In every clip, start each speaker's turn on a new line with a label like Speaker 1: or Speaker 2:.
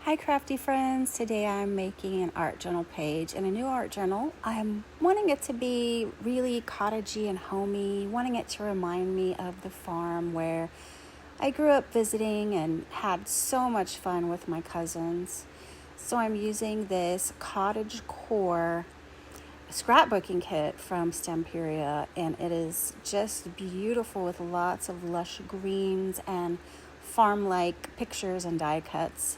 Speaker 1: Hi crafty friends, today I'm making an art journal page and a new art journal. I'm wanting it to be really cottagey and homey, wanting it to remind me of the farm where I grew up visiting and had so much fun with my cousins. So I'm using this cottage core scrapbooking kit from Stemperia, and it is just beautiful with lots of lush greens and farm-like pictures and die cuts.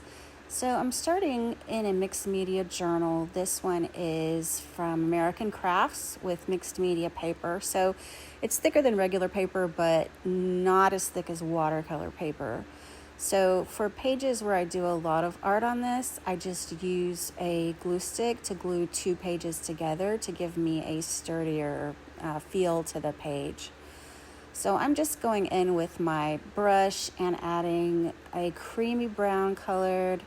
Speaker 1: So I'm starting in a mixed media journal. This one is from American Crafts with mixed media paper. So it's thicker than regular paper, but not as thick as watercolor paper. So for pages where I do a lot of art on this, I just use a glue stick to glue two pages together to give me a sturdier feel to the page. So I'm just going in with my brush and adding a creamy brown colored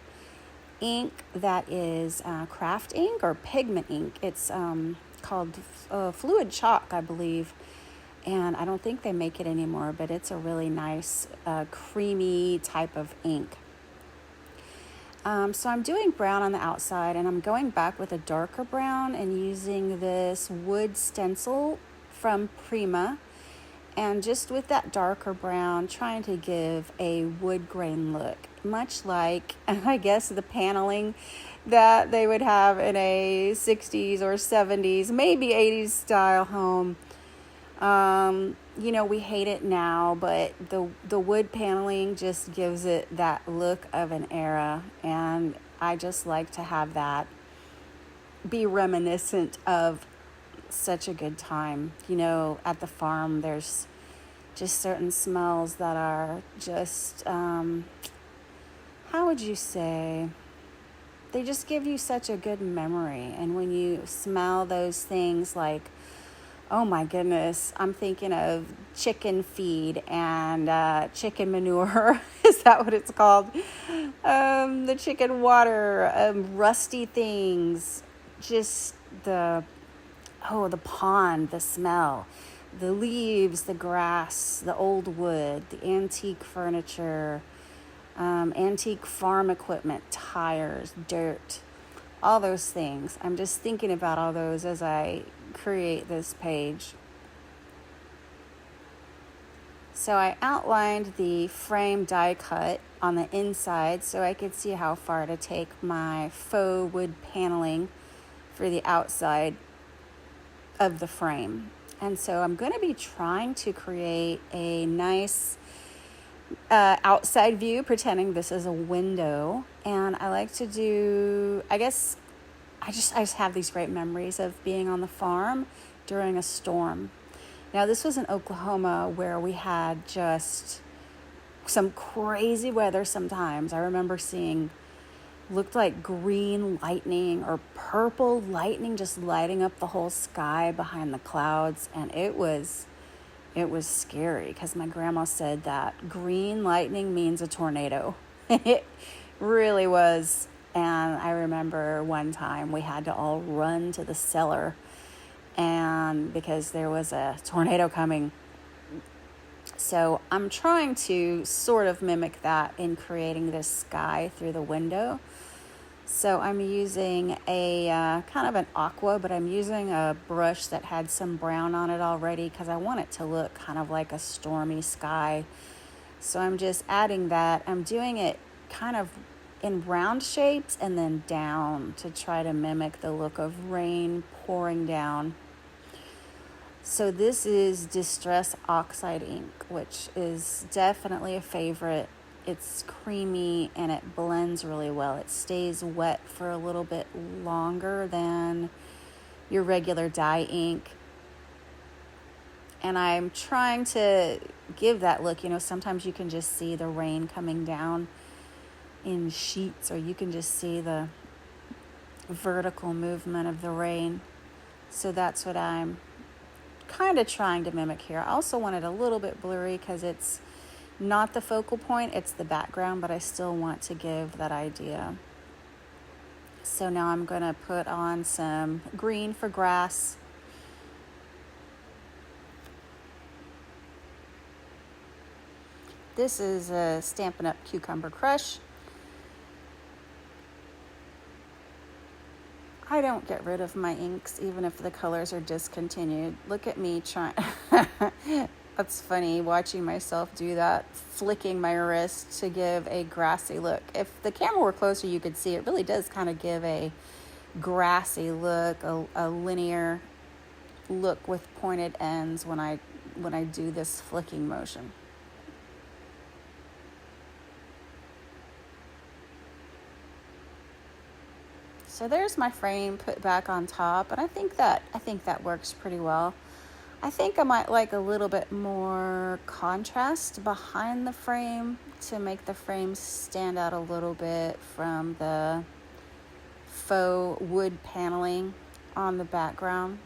Speaker 1: ink that is craft ink or pigment ink. It's called fluid chalk, I believe. And I don't think they make it anymore, but it's a really nice creamy type of ink. So I'm doing brown on the outside, and I'm going back with a darker brown and using this wood stencil from Prima. And just with that darker brown, trying to give a wood grain look, much like, I guess, the paneling that they would have in a 60s or 70s, maybe 80s style home. We hate it now, but the wood paneling just gives it that look of an era, and I just like to have that be reminiscent of such a good time. At the farm, there's just certain smells that are just, how would you say? They just give you such a good memory. And when you smell those things, like, oh my goodness, I'm thinking of chicken feed and chicken manure. Is that what it's called? The chicken water, rusty things, just the pond, the smell, the leaves, the grass, the old wood, the antique furniture, antique farm equipment, tires, dirt, all those things. I'm just thinking about all those as I create this page. So I outlined the frame die cut on the inside so I could see how far to take my faux wood paneling for the outside of the frame. And so I'm going to be trying to create a nice outside view, pretending this is a window. And I like to do, I just have these great memories of being on the farm during a storm. Now, this was in Oklahoma where we had just some crazy weather sometimes. I remember seeing, looked like green lightning or purple lightning just lighting up the whole sky behind the clouds. And it was scary because my grandma said that green lightning means a tornado. It really was. And I remember one time we had to all run to the cellar and because there was a tornado coming. So I'm trying to sort of mimic that in creating this sky through the window. So I'm using a kind of an aqua, but I'm using a brush that had some brown on it already because I want it to look kind of like a stormy sky. So I'm just adding that. I'm doing it kind of in round shapes and then down to try to mimic the look of rain pouring down. So this is Distress Oxide ink, which is definitely a favorite. It's creamy and it blends really well. It stays wet for a little bit longer than your regular dye ink. And I'm trying to give that look. Sometimes you can just see the rain coming down in sheets, or you can just see the vertical movement of the rain. So that's what I'm kind of trying to mimic here. I also want it a little bit blurry because it's not the focal point, it's the background, but I still want to give that idea. So now I'm going to put on some green for grass. This is a Stampin' Up! Cucumber Crush. I don't get rid of my inks even if the colors are discontinued. Look at me trying. That's funny watching myself do that, flicking my wrist to give a grassy look. If the camera were closer, you could see it really does kind of give a grassy look, a linear look with pointed ends when I do this flicking motion. So there's my frame put back on top, and I think that works pretty well. I think I might like a little bit more contrast behind the frame to make the frame stand out a little bit from the faux wood paneling on the background.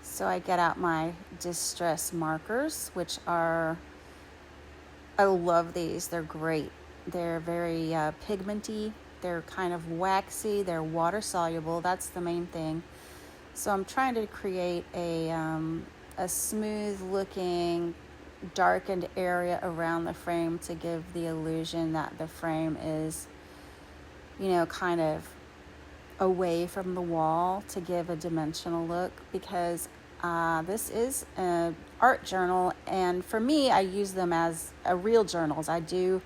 Speaker 1: So I get out my distress markers, which are, I love these. They're great. They're very pigmenty. They're kind of waxy. They're water soluble. That's the main thing. So I'm trying to create a smooth looking darkened area around the frame to give the illusion that the frame is, kind of away from the wall to give a dimensional look, because this is an art journal, and for me, I use them as real journals. I do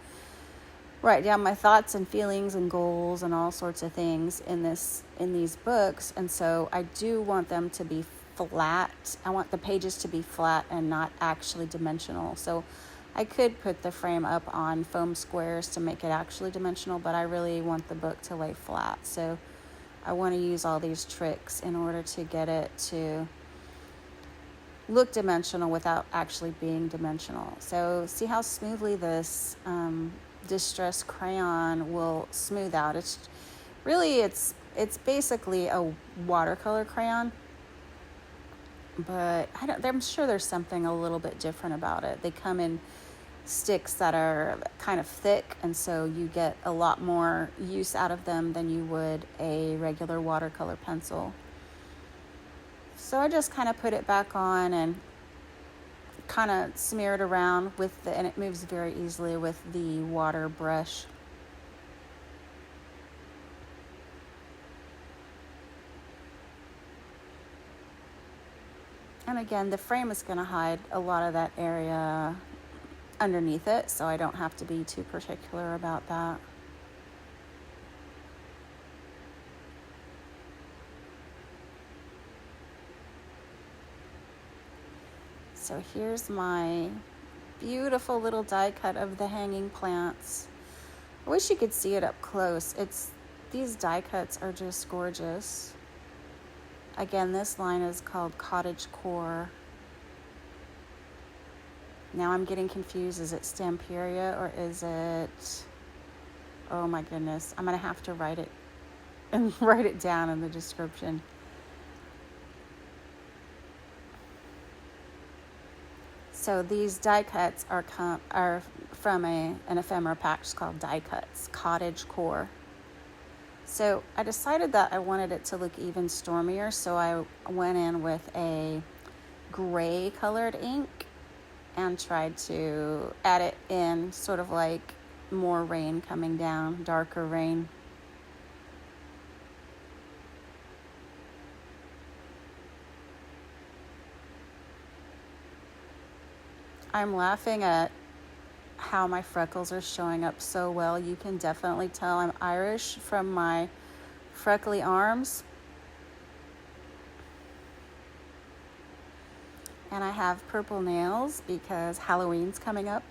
Speaker 1: write down my thoughts and feelings and goals and all sorts of things in these books, and so I do want them to be flat. I want the pages to be flat and not actually dimensional. So I could put the frame up on foam squares to make it actually dimensional, but I really want the book to lay flat. So I want to use all these tricks in order to get it to look dimensional without actually being dimensional. So see how smoothly this distress crayon will smooth out. It's basically a watercolor crayon, but I'm sure there's something a little bit different about it. They come in sticks that are kind of thick, and so you get a lot more use out of them than you would a regular watercolor pencil. So I just kind of put it back on and kind of smear it around and it moves very easily with the water brush. And again, the frame is going to hide a lot of that area underneath it, so I don't have to be too particular about that. So here's my beautiful little die cut of the hanging plants. I wish you could see it up close. These die cuts are just gorgeous. Again, this line is called Cottage Core. Now I'm getting confused. Is it Stamperia or is it... Oh my goodness. I'm going to have to write it down in the description. So these die cuts are from an ephemera pack called Die Cuts, Cottage Core. So I decided that I wanted it to look even stormier, so I went in with a gray colored ink and tried to add it in sort of like more rain coming down, darker rain. I'm laughing at how my freckles are showing up so well. You can definitely tell I'm Irish from my freckly arms. And I have purple nails because Halloween's coming up.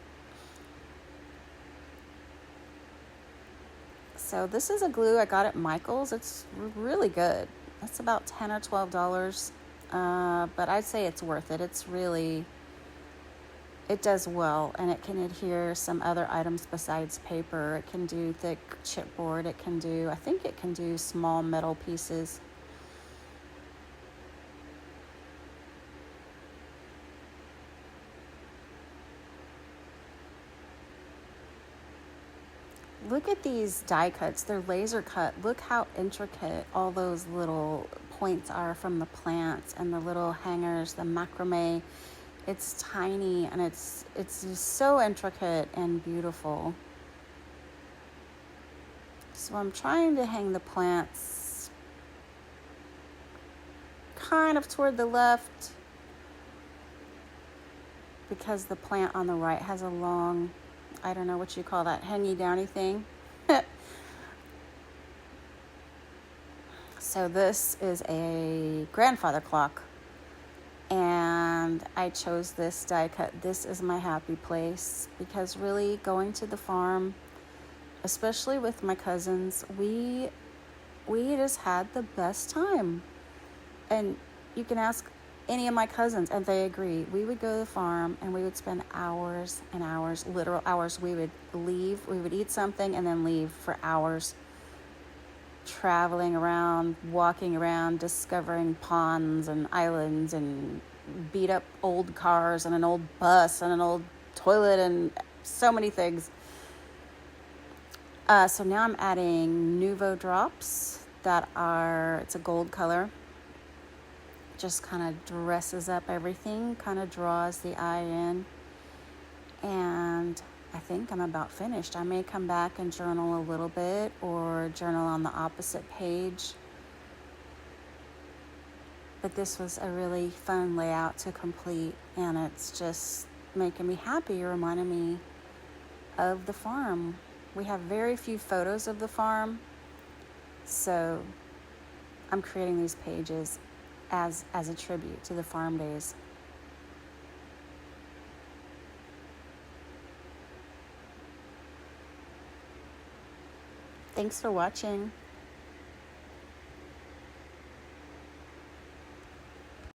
Speaker 1: So this is a glue I got at Michael's. It's really good. It's about $10 or $12, but I'd say it's worth it. It does well, and it can adhere some other items besides paper. It can do thick chipboard. I think it can do small metal pieces. Look at these die cuts. They're laser cut. Look how intricate all those little points are from the plants and the little hangers, the macrame. It's tiny and it's just so intricate and beautiful. So I'm trying to hang the plants kind of toward the left because the plant on the right has a long, I don't know what you call that, hangy downy thing. So this is a grandfather clock, and I chose this die cut. This is my happy place because really going to the farm, especially with my cousins, we just had the best time. And you can ask any of my cousins and they agree. We would go to the farm and we would spend hours and hours, literal hours. We would leave, we would eat something and then leave for hours, traveling around, walking around, discovering ponds and islands and beat up old cars and an old bus and an old toilet and so many things. So now I'm adding Nuvo drops it's a gold color. Just kind of dresses up everything, kind of draws the eye in. And I think I'm about finished. I may come back and journal a little bit or journal on the opposite page. But this was a really fun layout to complete, and it's just making me happy. It reminded me of the farm. We have very few photos of the farm, so I'm creating these pages as a tribute to the farm days. Thanks for watching.